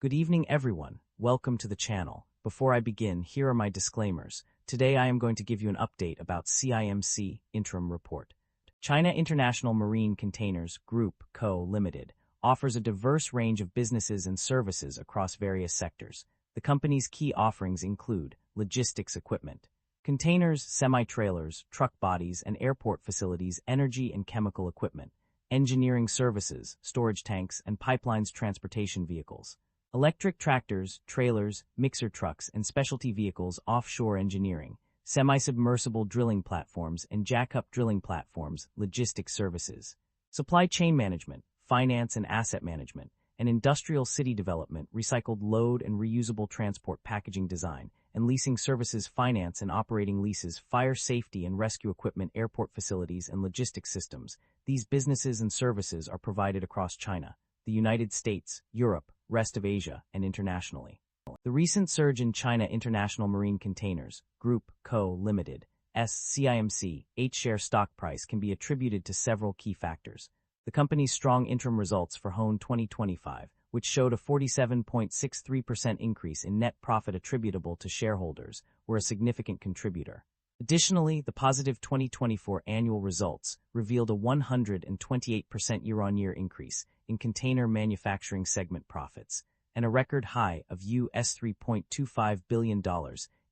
Good evening, everyone. Welcome to the channel. Before I begin, here are my disclaimers. Today I am going to give you an update about CIMC interim report. China International Marine Containers Group Co. Limited offers a diverse range of businesses and services across various sectors. The company's key offerings include logistics equipment, containers, semi-trailers, truck bodies and airport facilities, energy and chemical equipment, engineering services, storage tanks and pipelines, transportation vehicles, electric tractors, trailers, mixer trucks and specialty vehicles, offshore engineering, semi-submersible drilling platforms and jack-up drilling platforms, logistics services, supply chain management, finance and asset management, and industrial city development, recycled load and reusable transport packaging design, and leasing services, finance and operating leases, fire safety and rescue equipment, airport facilities, and logistics systems. These businesses and services are provided across China, the United States, Europe, rest of Asia, and internationally. The recent surge in China International Marine Containers Group Co. Limited (CIMC) H-share stock price can be attributed to several key factors. The company's strong interim results for HON 2025, which showed a 47.63% increase in net profit attributable to shareholders, were a significant contributor. Additionally, the positive 2024 annual results revealed a 128% year-on-year increase in container manufacturing segment profits and a record high of US $3.25 billion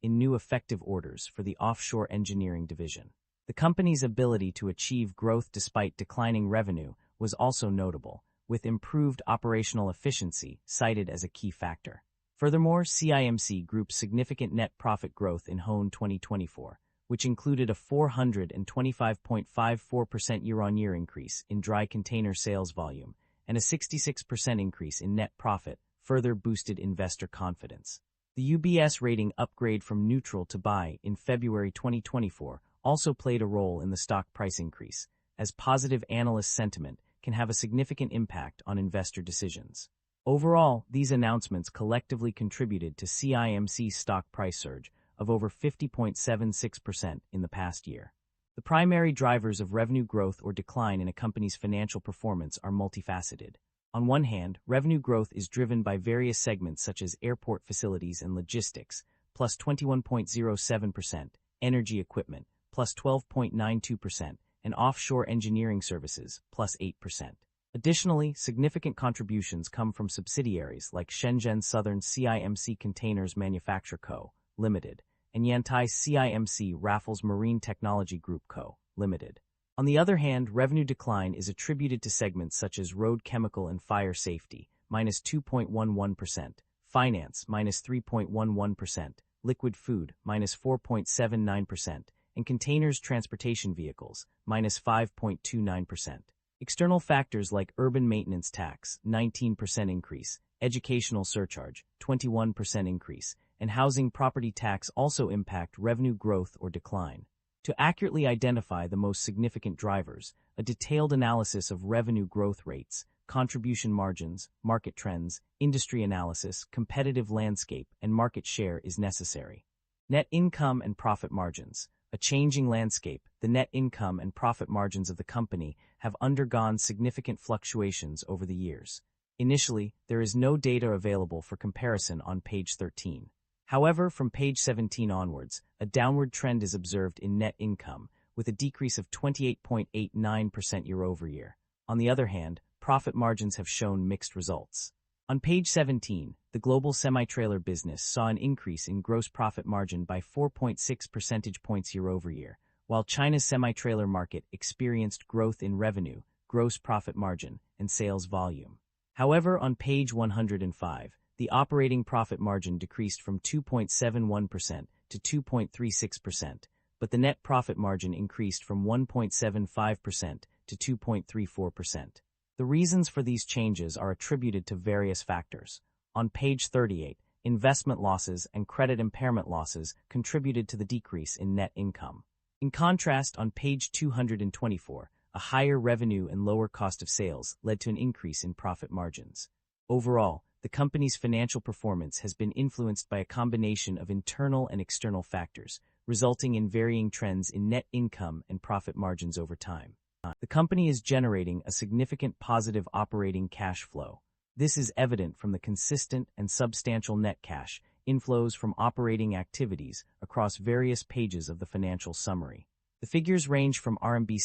in new effective orders for the offshore engineering division. The company's ability to achieve growth despite declining revenue was also notable, with improved operational efficiency cited as a key factor. Furthermore, CIMC Group's significant net profit growth in HON 2024, which included a 425.54% year-on-year increase in dry container sales volume and a 66% increase in net profit, further boosted investor confidence. The UBS rating upgrade from neutral to buy in February 2024 also played a role in the stock price increase, as positive analyst sentiment can have a significant impact on investor decisions. Overall, these announcements collectively contributed to CIMC's stock price surge of over 50.76% in the past year. The primary drivers of revenue growth or decline in a company's financial performance are multifaceted. On one hand, revenue growth is driven by various segments such as airport facilities and logistics, plus 21.07%, energy equipment, plus 12.92%, and offshore engineering services, plus 8%. Additionally, significant contributions come from subsidiaries like Shenzhen Southern CIMC Containers Manufacture Co., Limited, and Yantai CIMC Raffles Marine Technology Group Co., Limited. On the other hand, revenue decline is attributed to segments such as road chemical and fire safety, minus 2.11%, finance, minus 3.11%, liquid food, minus 4.79%, and containers transportation vehicles, minus 5.29%. External factors like urban maintenance tax, 19% increase, educational surcharge, 21% increase, and housing property tax also impact revenue growth or decline. To accurately identify the most significant drivers, a detailed analysis of revenue growth rates, contribution margins, market trends, industry analysis, competitive landscape, and market share is necessary. Net income and profit margins. A changing landscape, the net income and profit margins of the company have undergone significant fluctuations over the years. Initially, there is no data available for comparison on page 13. However, from page 17 onwards, a downward trend is observed in net income, with a decrease of 28.89% year-over-year. On the other hand, profit margins have shown mixed results. On page 17, the global semi-trailer business saw an increase in gross profit margin by 4.6 percentage points year-over-year, while China's semi-trailer market experienced growth in revenue, gross profit margin, and sales volume. However, on page 105, the operating profit margin decreased from 2.71% to 2.36%, but the net profit margin increased from 1.75% to 2.34%. The reasons for these changes are attributed to various factors. On page 38, investment losses and credit impairment losses contributed to the decrease in net income. In contrast, on page 224, a higher revenue and lower cost of sales led to an increase in profit margins. Overall, the company's financial performance has been influenced by a combination of internal and external factors, resulting in varying trends in net income and profit margins over time. The company is generating a significant positive operating cash flow, This is evident from the consistent and substantial net cash inflows from operating activities across various pages of the financial summary. The figures range from RMB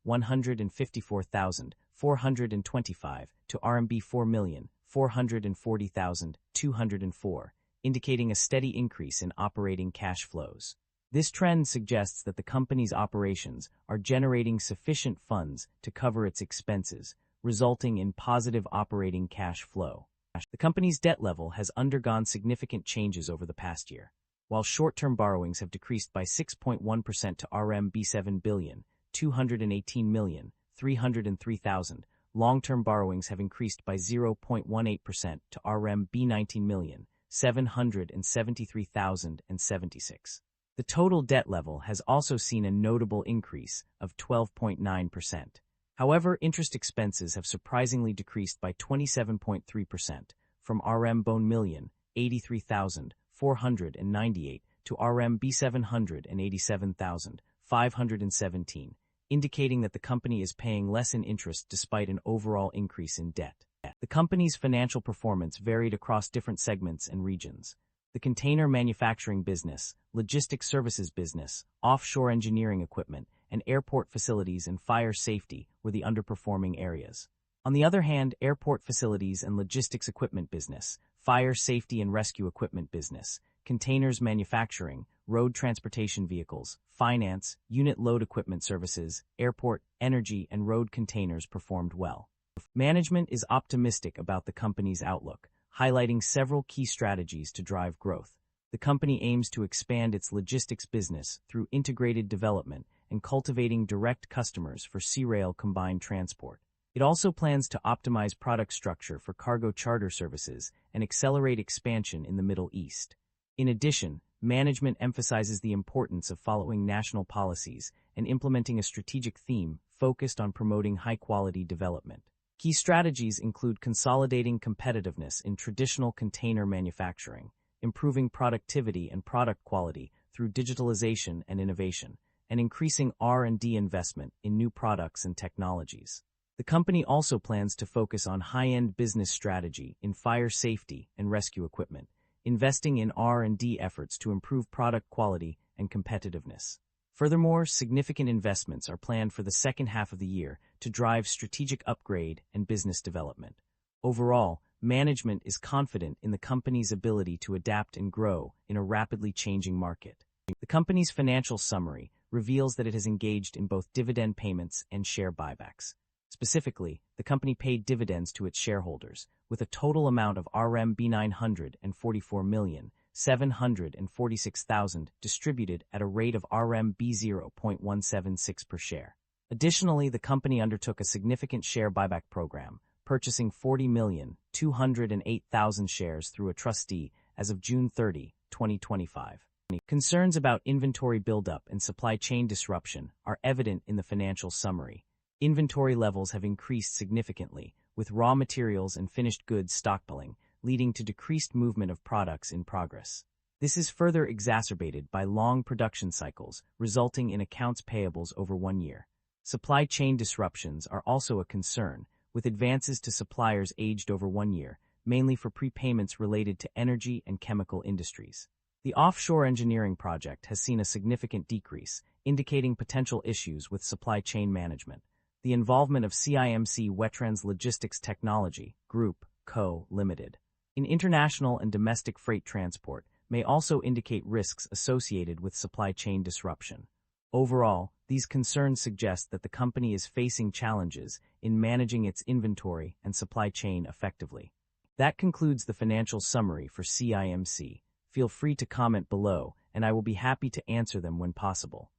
7,154,425 to RMB 4,440,204, indicating a steady increase in operating cash flows. This trend suggests that the company's operations are generating sufficient funds to cover its expenses, resulting in positive operating cash flow. The company's debt level has undergone significant changes over the past year. While short-term borrowings have decreased by 6.1% to RMB 7,218,303,000, long-term borrowings have increased by 0.18% to RMB 19,773,076. The total debt level has also seen a notable increase of 12.9%. However, interest expenses have surprisingly decreased by 27.3%, from RMB 1,083,498 to RMB 787,517, indicating that the company is paying less in interest despite an overall increase in debt. The company's financial performance varied across different segments and regions. The container manufacturing business, logistics services business, offshore engineering equipment, and airport facilities and fire safety were the underperforming areas. On the other hand, airport facilities and logistics equipment business, fire safety and rescue equipment business, containers manufacturing, road transportation vehicles, finance, unit load equipment services, airport, energy, and road containers performed well. Management is optimistic about the company's outlook, highlighting several key strategies to drive growth. The company aims to expand its logistics business through integrated development and cultivating direct customers for sea-rail combined transport. It also plans to optimize product structure for cargo charter services and accelerate expansion in the Middle East. In addition, management emphasizes the importance of following national policies and implementing a strategic theme focused on promoting high-quality development. Key strategies include consolidating competitiveness in traditional container manufacturing, improving productivity and product quality through digitalization and innovation, and increasing R&D investment in new products and technologies. The company also plans to focus on high-end business strategy in fire safety and rescue equipment, investing in R&D efforts to improve product quality and competitiveness. Furthermore, significant investments are planned for the second half of the year to drive strategic upgrade and business development. Overall, management is confident in the company's ability to adapt and grow in a rapidly changing market. The company's financial summary reveals that it has engaged in both dividend payments and share buybacks. Specifically, the company paid dividends to its shareholders, with a total amount of RMB 944,746,000 distributed at a rate of RMB 0.176 per share. Additionally, the company undertook a significant share buyback program, purchasing 40,208,000 shares through a trustee as of June 30, 2025. Concerns about inventory buildup and supply chain disruption are evident in the financial summary. Inventory levels have increased significantly, with raw materials and finished goods stockpiling, leading to decreased movement of products in progress. This is further exacerbated by long production cycles, resulting in accounts payables over 1 year. Supply chain disruptions are also a concern, with advances to suppliers aged over 1 year, mainly for prepayments related to energy and chemical industries. The offshore engineering project has seen a significant decrease, indicating potential issues with supply chain management. The involvement of CIMC Wetrans Logistics Technology Group, Co., Limited, in international and domestic freight transport may also indicate risks associated with supply chain disruption. Overall, these concerns suggest that the company is facing challenges in managing its inventory and supply chain effectively. That concludes the financial summary for CIMC. Feel free to comment below, and I will be happy to answer them when possible.